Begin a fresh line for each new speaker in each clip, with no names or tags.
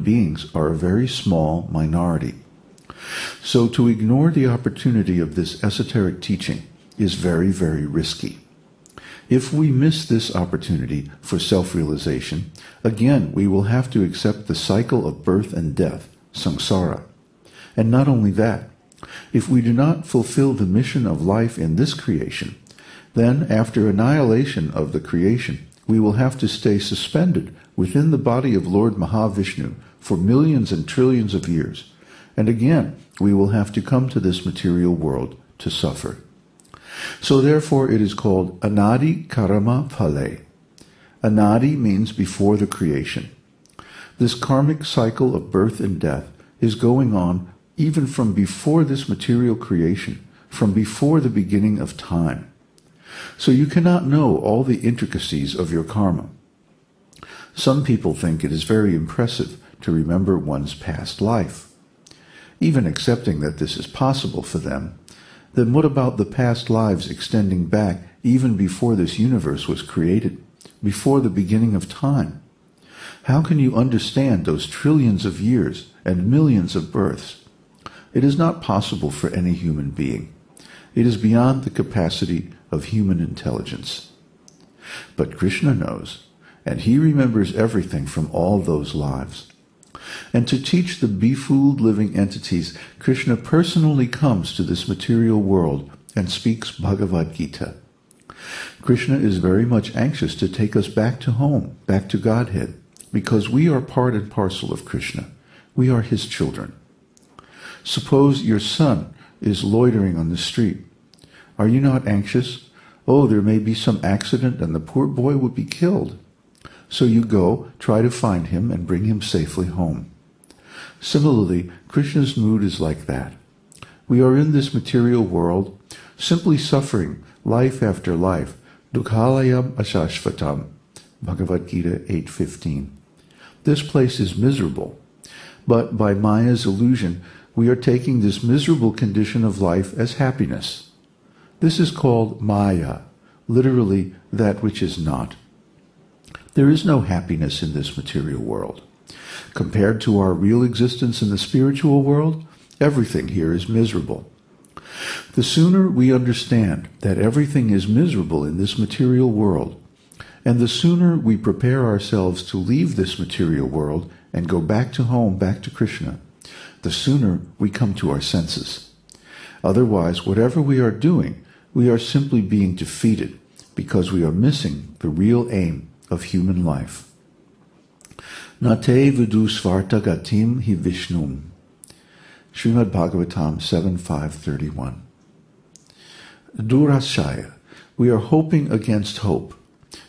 beings are a very small minority. So to ignore the opportunity of this esoteric teaching is very, very risky. If we miss this opportunity for self-realization, again we will have to accept the cycle of birth and death, samsara. And not only that, if we do not fulfill the mission of life in this creation, then after annihilation of the creation, we will have to stay suspended within the body of Lord Mahavishnu for millions and trillions of years. And again, we will have to come to this material world to suffer. So therefore it is called Anadi Karma Phale. Anadi means before the creation. This karmic cycle of birth and death is going on even from before this material creation, from before the beginning of time. So you cannot know all the intricacies of your karma. Some people think it is very impressive to remember one's past life. Even accepting that this is possible for them, then what about the past lives extending back even before this universe was created, before the beginning of time? How can you understand those trillions of years and millions of births? It is not possible for any human being. It is beyond the capacity of human intelligence. But Kṛṣṇa knows, and he remembers everything from all those lives. And to teach the befooled living entities, Kṛṣṇa personally comes to this material world and speaks Bhagavad-gita. Kṛṣṇa is very much anxious to take us back to home, back to Godhead, because we are part and parcel of Kṛṣṇa. We are his children. Suppose your son is loitering on the street. Are you not anxious? Oh, there may be some accident and the poor boy would be killed. So you go, try to find him and bring him safely home. Similarly, Kṛṣṇa's mood is like that. We are in this material world, simply suffering life after life. Dukhalayam ashashvatam, Bhagavad-gita 8:15. This place is miserable, but by Maya's illusion, we are taking this miserable condition of life as happiness. This is called Maya, literally that which is not. There is no happiness in this material world. Compared to our real existence in the spiritual world, everything here is miserable. The sooner we understand that everything is miserable in this material world, and the sooner we prepare ourselves to leave this material world and go back to home, back to Kṛṣṇa, the sooner we come to our senses. Otherwise, whatever we are doing, we are simply being defeated because we are missing the real aim of human life. Nate vidu svarta gatim hi Vishnum. Srimad Bhagavatam 7.5.31. Durashaya. We are hoping against hope.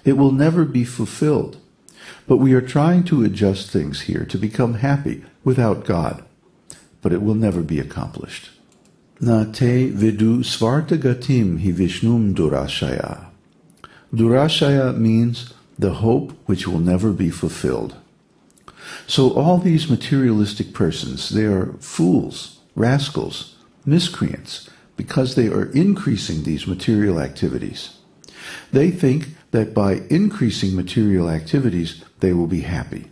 It will never be fulfilled. But we are trying to adjust things here to become happy without God. But it will never be accomplished. Na te vidu svarta gatim hi Vishnum durashaya. Durashaya means the hope which will never be fulfilled. So all these materialistic persons, they are fools, rascals, miscreants, because they are increasing these material activities. They think that by increasing material activities, they will be happy.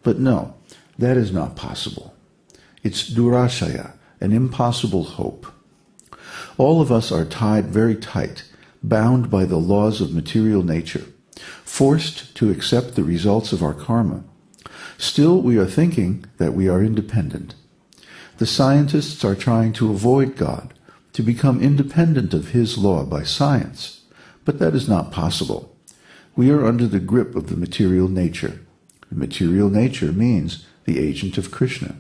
But no, that is not possible. It's durashaya, an impossible hope. All of us are tied very tight, bound by the laws of material nature, forced to accept the results of our karma. Still, we are thinking that we are independent. The scientists are trying to avoid God, to become independent of his law by science. But that is not possible. We are under the grip of the material nature. The material nature means the agent of Kṛṣṇa.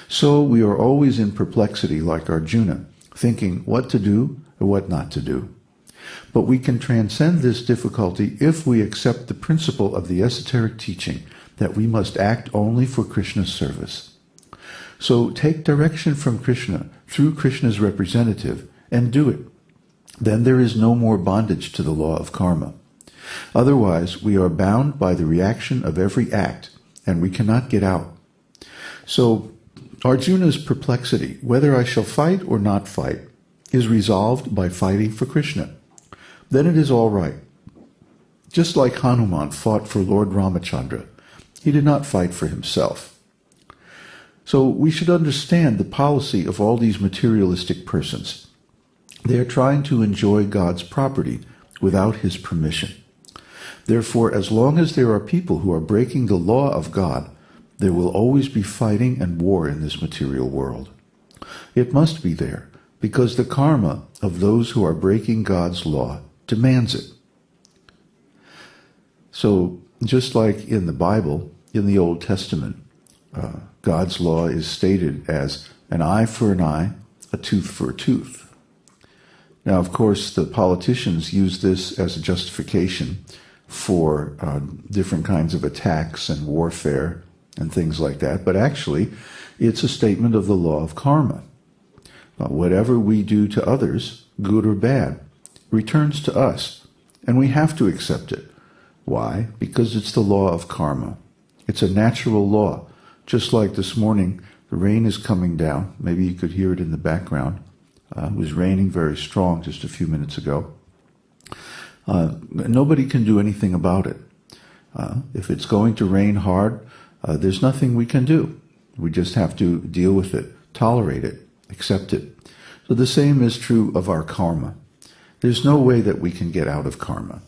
So we are always in perplexity like Arjuna, thinking what to do or what not to do. But we can transcend this difficulty if we accept the principle of the esoteric teaching that we must act only for Kṛṣṇa's service. So take direction from Kṛṣṇa through Kṛṣṇa's representative and do it. Then there is no more bondage to the law of karma. Otherwise, we are bound by the reaction of every act, and we cannot get out. So Arjuna's perplexity, whether I shall fight or not fight, is resolved by fighting for Kṛṣṇa. Then it is all right. Just like Hanuman fought for Lord Ramachandra, he did not fight for himself. So we should understand the policy of all these materialistic persons. They are trying to enjoy God's property without his permission. Therefore, as long as there are people who are breaking the law of God, there will always be fighting and war in this material world. It must be there, because the karma of those who are breaking God's law demands it. So, just like in the Bible, in the Old Testament, God's law is stated as an eye for an eye, a tooth for a tooth. Now, of course, the politicians use this as a justification for different kinds of attacks and warfare and things like that, but actually, it's a statement of the law of karma. Whatever we do to others, good or bad, returns to us, and we have to accept it. Why? Because it's the law of karma. It's a natural law. Just like this morning, the rain is coming down. Maybe you could hear it in the background. It was raining very strong just a few minutes ago. Nobody can do anything about it. If it's going to rain hard, there's nothing we can do. We just have to deal with it, tolerate it, accept it. So the same is true of our karma. There's no way that we can get out of karma.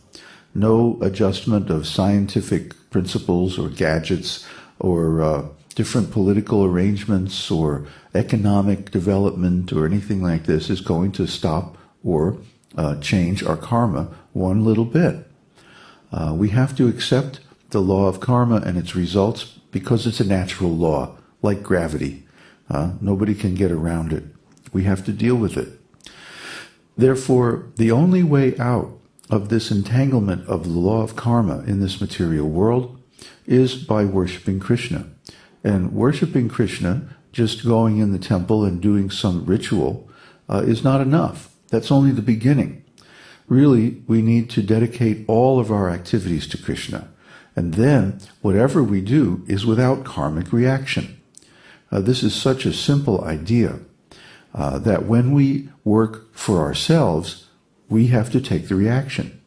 No adjustment of scientific principles or gadgets or different political arrangements or economic development or anything like this is going to stop or change our karma one little bit. We have to accept the law of karma and its results because it's a natural law, like gravity. Nobody can get around it. We have to deal with it. Therefore, the only way out of this entanglement of the law of karma in this material world is by worshiping Kṛṣṇa. And worshiping Kṛṣṇa, just going in the temple and doing some ritual, is not enough. That's only the beginning. Really, we need to dedicate all of our activities to Kṛṣṇa. And then, whatever we do is without karmic reaction. This is such a simple idea that when we work for ourselves, we have to take the reaction.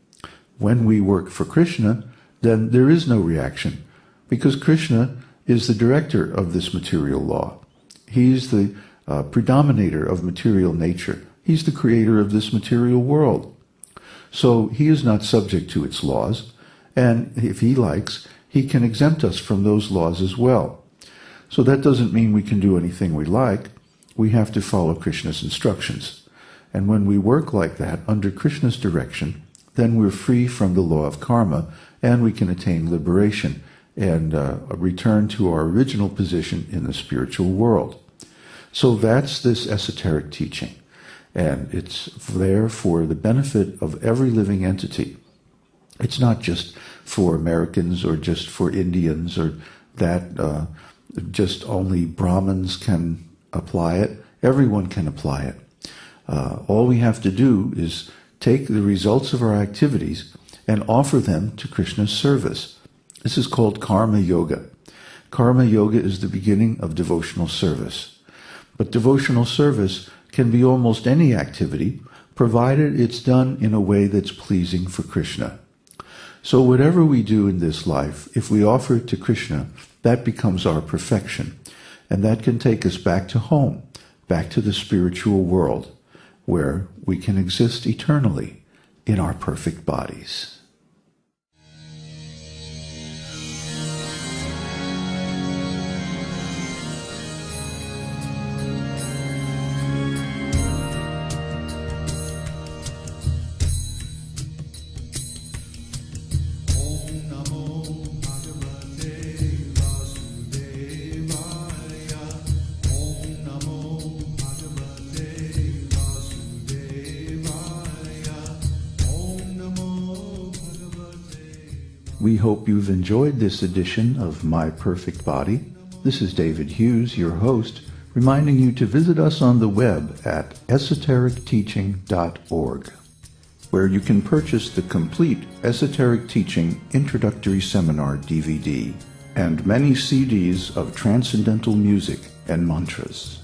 When we work for Kṛṣṇa, then there is no reaction, because Kṛṣṇa is the director of this material law. He's the predominator of material nature. He's the creator of this material world. So he is not subject to its laws, and if he likes, he can exempt us from those laws as well. So that doesn't mean we can do anything we like. We have to follow Kṛṣṇa's instructions. And when we work like that, under Kṛṣṇa's direction, then we're free from the law of karma, and we can attain liberation and return to our original position in the spiritual world. So that's this esoteric teaching. And it's there for the benefit of every living entity. It's not just for Americans or just for Indians or that just only Brahmins can apply it. Everyone can apply it. All we have to do is take the results of our activities and offer them to Kṛṣṇa's service. This is called karma yoga. Karma yoga is the beginning of devotional service. But devotional service can be almost any activity, provided it's done in a way that's pleasing for Kṛṣṇa. So whatever we do in this life, if we offer it to Kṛṣṇa, that becomes our perfection. And that can take us back to home, back to the spiritual world, where we can exist eternally in our perfect bodies. We hope you've enjoyed this edition of My Perfect Body. This is David Hughes, your host, reminding you to visit us on the web at esotericteaching.org, where you can purchase the complete Esoteric Teaching Introductory Seminar DVD and many CDs of transcendental music and mantras.